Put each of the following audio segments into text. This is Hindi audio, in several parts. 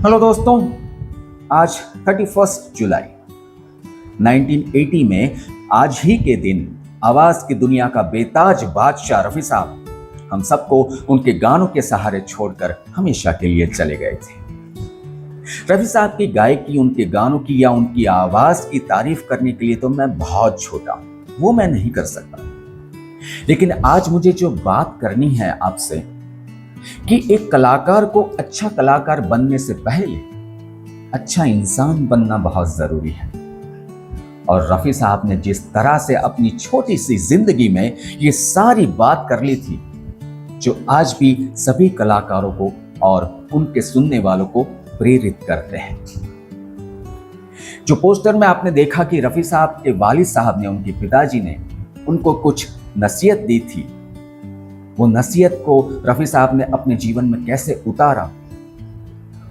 हेलो दोस्तों, आज 31 जुलाई 1980 में आज ही के दिन आवाज की दुनिया का बेताज बादशाह रफी साहब हम सबको उनके गानों के सहारे छोड़कर हमेशा के लिए चले गए थे। रफी साहब की गायकी, उनके गानों की या उनकी आवाज की तारीफ करने के लिए तो मैं बहुत छोटा हूं, वो मैं नहीं कर सकता। लेकिन आज मुझे जो बात करनी है आपसे कि एक कलाकार को अच्छा कलाकार बनने से पहले अच्छा इंसान बनना बहुत जरूरी है। और रफी साहब ने जिस तरह से अपनी छोटी सी जिंदगी में ये सारी बात कर ली थी, जो आज भी सभी कलाकारों को और उनके सुनने वालों को प्रेरित करते हैं। जो पोस्टर में आपने देखा कि रफी साहब के वालिद साहब ने, उनके पिताजी ने उनको कुछ नसीहत दी थी, वो नसीहत को रफी साहब ने अपने जीवन में कैसे उतारा,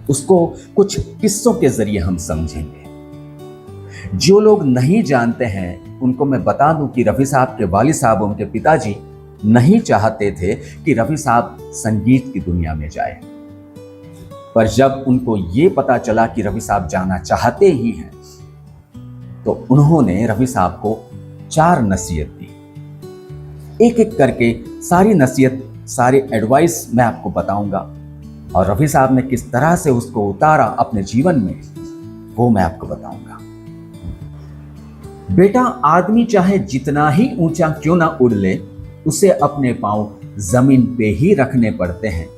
उसको कुछ किस्सों के जरिए हम समझेंगे। जो लोग नहीं जानते हैं उनको मैं बता दूं कि रफी साहब के वालिद साहब, उनके पिताजी नहीं चाहते थे कि रफी साहब संगीत की दुनिया में जाए। पर जब उनको ये पता चला कि रफी साहब जाना चाहते ही हैं, तो उन्होंने रफी साहब को 4 नसीहत दी। एक एक करके सारी नसीहत, सारी एडवाइस मैं आपको बताऊंगा और रफी साहब ने किस तरह से उसको उतारा अपने जीवन में, वो मैं आपको बताऊंगा। बेटा, आदमी चाहे जितना ही ऊंचा क्यों ना उड़ ले, उसे अपने पांव जमीन पे ही रखने पड़ते हैं,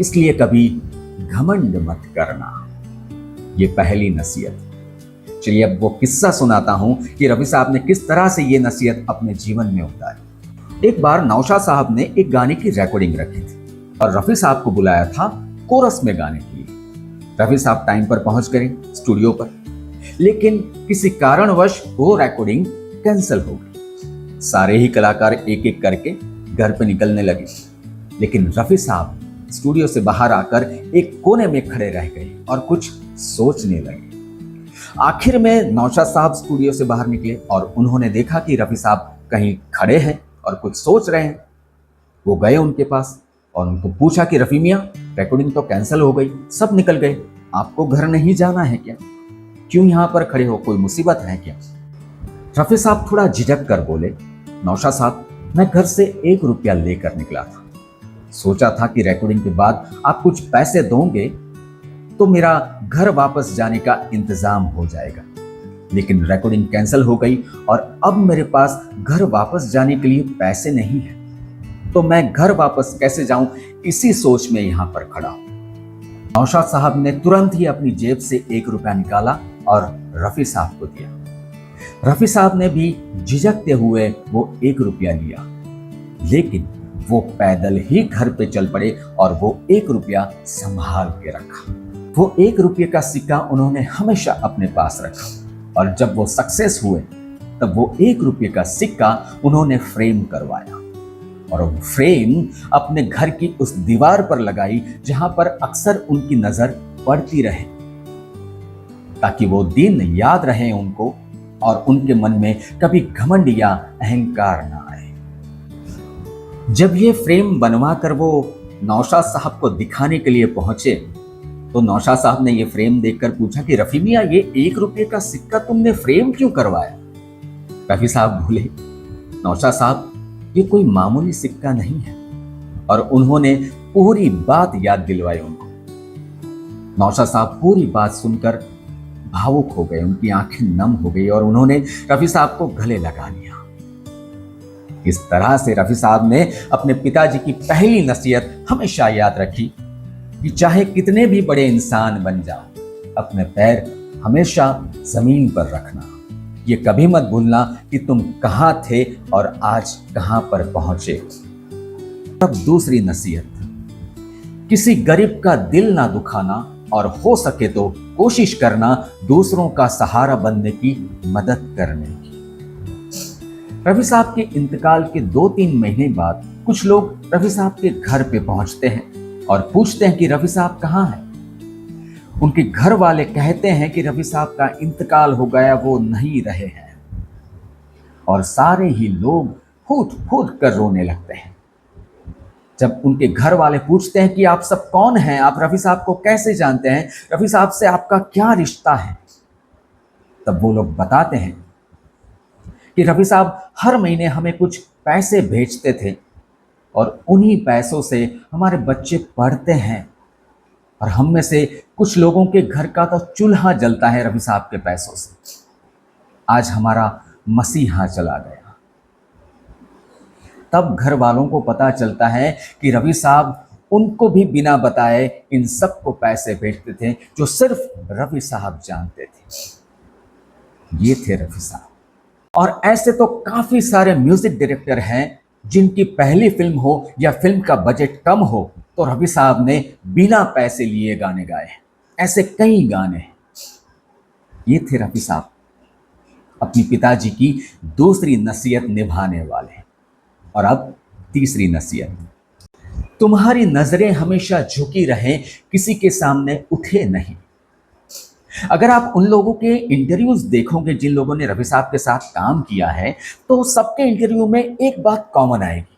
इसलिए कभी घमंड मत करना। ये पहली नसीहत। चलिए अब वो किस्सा सुनाता हूं कि रफी साहब ने किस तरह से ये नसीहत अपने जीवन में उतारी। एक बार नौशाद साहब ने एक गाने की रिकॉर्डिंग रखी थी और रफी साहब को बुलाया था कोरस में गाने के लिए। रफी साहब टाइम पर पहुंच गए स्टूडियो पर, लेकिन किसी कारणवश वो रिकॉर्डिंग कैंसिल हो गई। सारे ही कलाकार एक एक करके घर पे निकलने लगे, लेकिन रफी साहब स्टूडियो से बाहर आकर एक कोने में खड़े रह गए और कुछ सोचने लगे। आखिर में नौशाद साहब स्टूडियो से बाहर निकले और उन्होंने देखा कि रफी साहब कहीं खड़े हैं और कुछ सोच रहे हैं। वो गए उनके पास और उनको पूछा कि रफी मियां, रिकॉर्डिंग तो कैंसिल हो गई, सब निकल गए, आपको घर नहीं जाना है क्या? क्यों यहां पर खड़े हो, कोई मुसीबत है क्या? रफी साहब थोड़ा झिझक कर बोले, नौशाद साहब, मैं घर से 1 रुपया लेकर निकला था। सोचा था कि रिकॉर्डिंग के बाद आप कुछ पैसे दोगे तो मेरा घर वापस जाने का इंतजाम हो जाएगा, लेकिन रिकॉर्डिंग कैंसिल हो गई और अब मेरे पास घर वापस जाने के लिए पैसे नहीं है, तो मैं घर वापस कैसे जाऊं, इसी सोच में यहां पर खड़ा हूं। नौशाद साहब ने तुरंत ही अपनी जेब से 1 रुपया निकाला और रफी साहब को दिया। रफी साहब ने भी झिझकते हुए वो 1 रुपया लिया, लेकिन वो पैदल ही घर पे चल पड़े और वो 1 रुपया संभाल के रखा। वो 1 रुपये का सिक्का उन्होंने हमेशा अपने पास रखा और जब वो सक्सेस हुए तब वो 1 रुपये का सिक्का उन्होंने फ्रेम करवाया और वो फ्रेम अपने घर की उस दीवार पर लगाई जहां पर अक्सर उनकी नजर पड़ती रहे, ताकि वो दिन याद रहे उनको और उनके मन में कभी घमंड या अहंकार ना आए। जब ये फ्रेम बनवा कर वो नौशाद साहब को दिखाने के लिए पहुंचे, तो नौशाद साहब ने ये फ्रेम देखकर पूछा कि रफी मियां, ये 1 रुपये का सिक्का तुमने फ्रेम क्यों करवाया? रफी साहब बोले, नौशाद साहब, ये कोई मामूली सिक्का नहीं है। और उन्होंने पूरी बात याद दिलवाई उनको। नौशाद साहब पूरी बात सुनकर भावुक हो गए, उनकी आंखें नम हो गई और उन्होंने रफी साहब को गले लगा लिया। इस तरह से रफी साहब ने अपने पिताजी की पहली नसीहत हमेशा याद रखी कि चाहे कितने भी बड़े इंसान बन जाओ, अपने पैर हमेशा जमीन पर रखना। ये कभी मत भूलना कि तुम कहां थे और आज कहां पर पहुंचे। अब दूसरी नसीहत, किसी गरीब का दिल ना दुखाना और हो सके तो कोशिश करना दूसरों का सहारा बनने की मदद करने की। रफी साहब के इंतकाल के 2-3 महीने बाद कुछ लोग रफी साहब के घर पे पहुंचते हैं और पूछते हैं कि रफी साहब कहाँ हैं। उनके घर वाले कहते हैं कि रफी साहब का इंतकाल हो गया, वो नहीं रहे हैं। और सारे ही लोग फूट फूट कर रोने लगते हैं। जब उनके घर वाले पूछते हैं कि आप सब कौन हैं, आप रफ़ी साहब को कैसे जानते हैं, रफ़ी साहब से आपका क्या रिश्ता है, तब वो लोग बताते हैं कि रफ़ी साहब हर महीने हमें कुछ पैसे भेजते थे और उन्हीं पैसों से हमारे बच्चे पढ़ते हैं, और हम में से कुछ लोगों के घर का तो चूल्हा जलता है रफ़ी साहब के पैसों से। आज हमारा मसीहा चला गया। तब घर वालों को पता चलता है कि रफ़ी साहब उनको भी बिना बताए इन सबको पैसे भेजते थे, जो सिर्फ रफ़ी साहब जानते थे। ये थे रफ़ी साहब। और ऐसे तो काफी सारे म्यूजिक डायरेक्टर हैं जिनकी पहली फिल्म हो या फिल्म का बजट कम हो तो रफ़ी साहब ने बिना पैसे लिए गाने गाए हैं। ऐसे कई गाने हैं। ये थे रफ़ी साहब, अपनी पिताजी की दूसरी नसीहत निभाने वाले। और अब तीसरी नसीहत, तुम्हारी नजरें हमेशा झुकी रहें, किसी के सामने उठे नहीं। अगर आप उन लोगों के इंटरव्यूज देखोगे जिन लोगों ने रफ़ी साहब के साथ काम किया है, तो सबके इंटरव्यू में एक बात कॉमन आएगी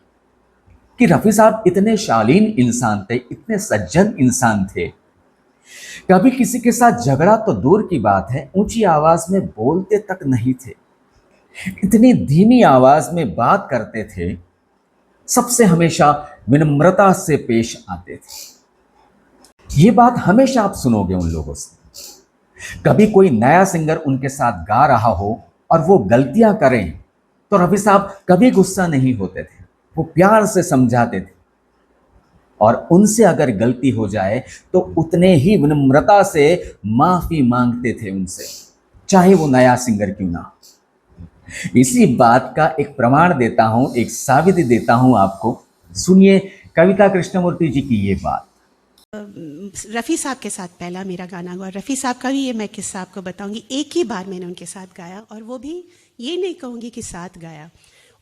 कि रफ़ी साहब इतने शालीन इंसान थे, इतने सज्जन इंसान थे। कभी किसी के साथ झगड़ा तो दूर की बात है, ऊंची आवाज में बोलते तक नहीं थे। इतनी धीमी आवाज में बात करते थे, सबसे हमेशा विनम्रता से पेश आते थे। ये बात हमेशा आप सुनोगे उन लोगों से। कभी कोई नया सिंगर उनके साथ गा रहा हो और वो गलतियां करें तो रफ़ी साहब कभी गुस्सा नहीं होते थे, वो प्यार से समझाते थे। और उनसे अगर गलती हो जाए तो उतने ही विनम्रता से माफी मांगते थे उनसे, चाहे वो नया सिंगर क्यों ना। इसी बात का एक प्रमाण देता हूं, एक साबिती देता हूं आपको। सुनिए कविता कृष्णमूर्ति जी की ये बात। रफ़ी साहब के साथ पहला मेरा गाना हुआ। रफ़ी साहब का भी ये मैं किस्सा आपको बताऊंगी। एक ही बार मैंने उनके साथ गाया, और वो भी ये नहीं कहूँगी कि साथ गाया।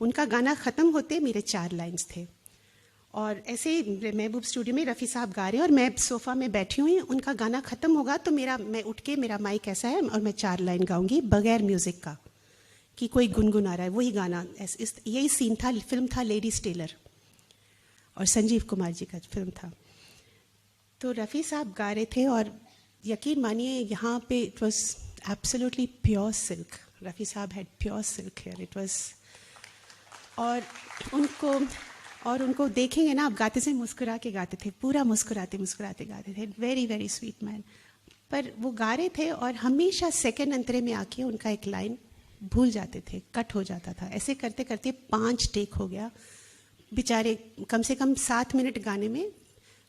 उनका गाना ख़त्म होते मेरे 4 लाइन्स थे, और ऐसे ही महबूब स्टूडियो में रफ़ी साहब गा रहे हैं और मैं सोफ़ा में बैठी हुई। उनका गाना ख़त्म होगा तो मैं उठ के, मेरा माइक ऐसा है और मैं 4 लाइन गाऊंगी बगैर म्यूज़िक का, कि कोई गुनगुना रहा है, वही गाना। यही सीन था। फिल्म था लेडीज़ टेलर, और संजीव कुमार जी का फिल्म था। तो रफ़ी साहब गा रहे थे, और यकीन मानिए यहाँ पे it was absolutely pure silk. Rafi साहब had pure silk hair, it was. और उनको देखेंगे ना आप, गाते से मुस्कुरा के गाते थे, पूरा मुस्कुराते मुस्कुराते गाते थे। Very very sweet man. पर वो गा रहे थे और हमेशा सेकेंड अंतरे में आके उनका एक लाइन भूल जाते थे, कट हो जाता था। ऐसे करते करते 5 टेक हो गया। बेचारे कम से कम 7 मिनट गाने में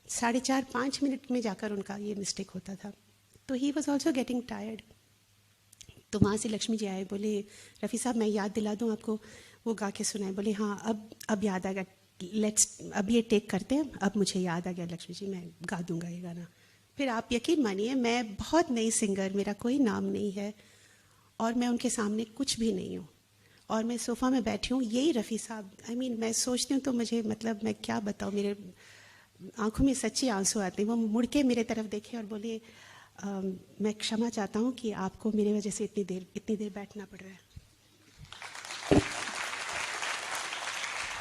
4.5-5 मिनट में जाकर उनका ये मिस्टेक होता था। तो he was also getting tired. तो वहाँ से लक्ष्मी जी आए, बोले रफ़ी साहब मैं याद दिला दूँ आपको। वो गा के सुनाए, बोले हाँ अब याद आ गया, अब ये टेक करते हैं, अब मुझे याद आ गया लक्ष्मी जी, मैं गा दूँगा ये गाना। फिर आप यकीन मानिए, मैं बहुत नई सिंगर, मेरा कोई नाम नहीं है और मैं उनके सामने कुछ भी नहीं हूँ, और मैं सोफ़ा में बैठी हूँ। यही रफ़ी साहब, मैं सोचती हूँ तो मुझे मैं क्या बताऊँ, मेरे आंखों में सच्ची आंसू आते हैं। वो मुड़ के मेरे तरफ देखे और बोले मैं क्षमा चाहता हूँ कि आपको मेरी वजह से इतनी देर बैठना पड़ रहा है।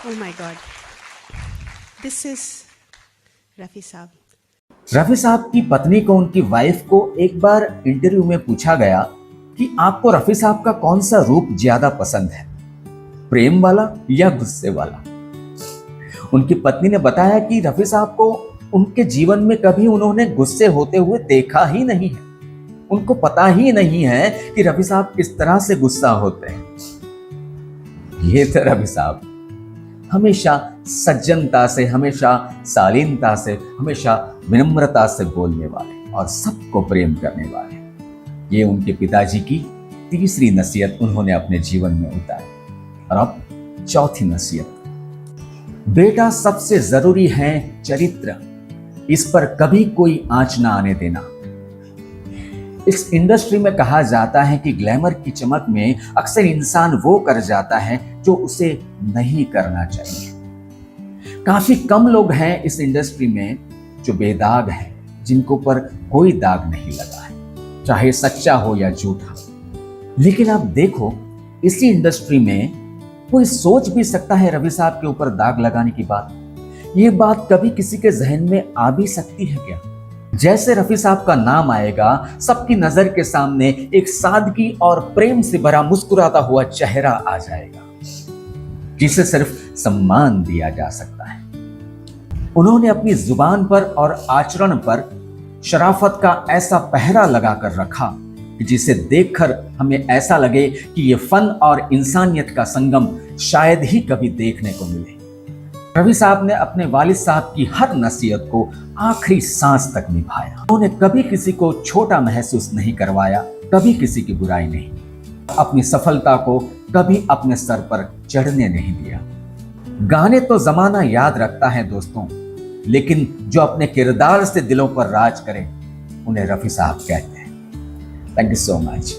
Oh my God, this is Rafi साहब। रफ़ी साहब की पत्नी को, उनकी वाइफ को एक बार इंटरव्यू में पूछा गया कि आपको रफ़ी साहब का कौन सा रूप ज्यादा पसंद है, प्रेम वाला या गुस्से वाला। उनकी पत्नी ने बताया कि रफ़ी साहब को उनके जीवन में कभी उन्होंने गुस्से होते हुए देखा ही नहीं है। उनको पता ही नहीं है कि रफ़ी साहब किस तरह से गुस्सा होते हैं। ये थे रफ़ी साहब, हमेशा सज्जनता से, हमेशा शालीनता से, हमेशा विनम्रता से बोलने वाले और सबको प्रेम करने वाले। ये उनके पिताजी की तीसरी नसीहत उन्होंने अपने जीवन में उतारी। और अब चौथी नसीहत, बेटा सबसे जरूरी है चरित्र, इस पर कभी कोई आंच ना आने देना। इस इंडस्ट्री में कहा जाता है कि ग्लैमर की चमक में अक्सर इंसान वो कर जाता है जो उसे नहीं करना चाहिए। काफी कम लोग हैं इस इंडस्ट्री में जो बेदाग हैं, जिनको पर कोई दाग नहीं लगा है, चाहे सच्चा हो या झूठा। लेकिन आप देखो, इसी इंडस्ट्री में कोई सोच भी सकता है रफ़ी साहब के ऊपर दाग लगाने की बात, ये बात कभी किसी के जहन में आ भी सकती है क्या? जैसे रफी साहब का नाम आएगा, सबकी नजर के सामने एक सादगी और प्रेम से भरा मुस्कुराता हुआ चेहरा आ जाएगा, जिसे सिर्फ सम्मान दिया जा सकता है। उन्होंने अपनी जुबान पर और आचरण पर शराफत का ऐसा पहरा लगाकर रखा कि जिसे देखकर हमें ऐसा लगे कि ये फन और इंसानियत का संगम शायद ही कभी देखने को मिले। रफी साहब ने अपने वालिद साहब की हर नसीहत को आखिरी सांस तक निभाया। उन्होंने कभी किसी को छोटा महसूस नहीं करवाया, कभी किसी की बुराई नहीं, अपनी सफलता को कभी अपने सर पर चढ़ने नहीं दिया। गाने तो जमाना याद रखता है दोस्तों, लेकिन जो अपने किरदार से दिलों पर राज करें, उन्हें रफी साहब कहते हैं। Thank you so much.